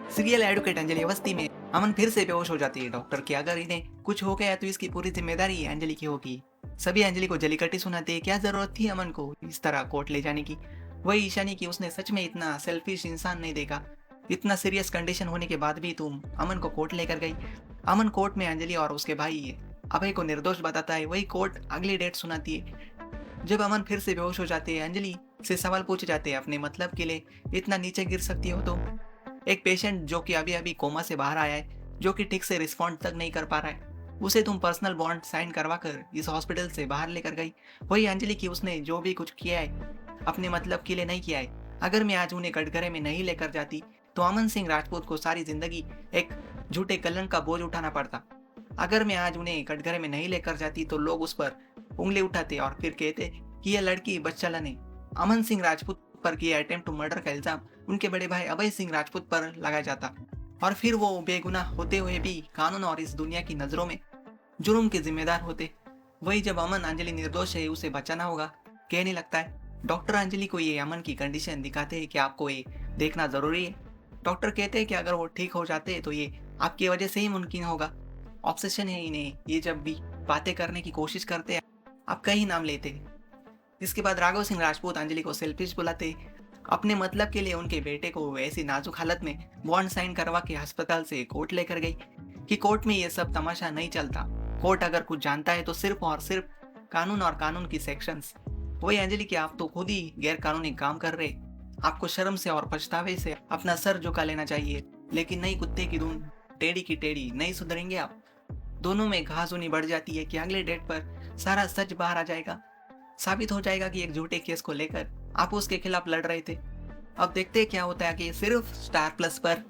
Serial advocate Anjali Awasthi में अमन फिर से बेहोश हो जाती है। डॉक्टर कि अगर इन्हें कुछ हो गया तो इसकी पूरी जिम्मेदारी अंजलि की होगी। सभी अंजलि को जलीकट्टी सुनाते हैं। क्या जरूरत थी अमन को इस तरह कोर्ट ले जाने की। वही ईशानी की उसने सच में इतना सेल्फिश इंसान नहीं देखा। इतना सीरियस कंडीशन होने के बाद भी तुम अमन को कोर्ट लेकर गई। अमन कोर्ट में अंजलि और उसके भाई अभय को निर्दोष बताता है। वही कोर्ट अगली डेट सुनाती है। जब अमन फिर से बेहोश हो जाते हैं, अंजलि से सवाल पूछे जाते हैं अपने मतलब के लिए इतना नीचे गिर सकती हो तो। एक पेशेंट जो कि अभी अभी कोमा से बाहर आया है, जो कि ठीक से रिस्पॉन्ड तक नहीं कर पा रहा है, उसे तुम पर्सनल बॉन्ड साइन करवा कर इस हॉस्पिटल से बाहर लेकर गई। वही अंजलि की उसने जो भी कुछ किया है अपने मतलब के लिए नहीं किया है। अगर मैं आज उन्हें कटघरे में नहीं लेकर जाती तो अमन सिंह राजपूत को सारी जिंदगी एक झूठे कलंक का बोझ उठाना पड़ता। अगर मैं आज उन्हें कटघरे में नहीं लेकर जाती तो लोग उस पर उंगली उठाते और फिर कहते कि यह लड़की बदचलन है। अमन सिंह राजपूत पर किए अटेम्प्ट टू मर्डर का इल्जाम उनके बड़े भाई अभय सिंह राजपूत पर लगाया जाता और फिर वो बेगुनाह होते हुए भी कानून और इस दुनिया की नजरों में जुर्म के जिम्मेदार होते। वही जब अमन अंजलि निर्दोष है, उसे बचाना होगा। कहने लगता है डॉक्टर अंजलि को ये अमन की कंडीशन दिखाते हैं कि आपको ये देखना जरूरी है। डॉक्टर कहते हैं कि अगर वो ठीक हो जाते हैं तो ये आपकी वजह से ही मुमकिन होगा। ऑब्सेशन है इन्हें, ये जब भी बातें करने की कोशिश करते हैं आपका ही नाम लेते हैं। इसके बाद राघव सिंह राजपूत अंजलि को सेल्फिश बुलाते, अपने मतलब के लिए उनके बेटे को ऐसी नाजुक हालत में बॉन्ड साइन करवा के अस्पताल से कोर्ट लेकर गई कि कोर्ट में ये सब तमाशा नहीं चलता। कोर्ट अगर कुछ जानता है तो सिर्फ और सिर्फ कानून और कानून की सेक्शंस। वही अंजलि की आप तो खुद ही गैर कानूनी काम कर रहे, आपको शर्म से और पछतावे से अपना सर झुका लेना चाहिए। लेकिन नई कुत्ते की धुन टेढ़ी की टेढ़ी नहीं सुधरेंगे आप। दोनों में घासुनी बढ़ जाती है कि अगले डेट पर सारा सच बाहर आ जाएगा। साबित हो जाएगा कि एक झूठे केस को लेकर आप उसके खिलाफ लड़ रहे थे। अब देखते हैं क्या होता है कि सिर्फ स्टार प्लस पर।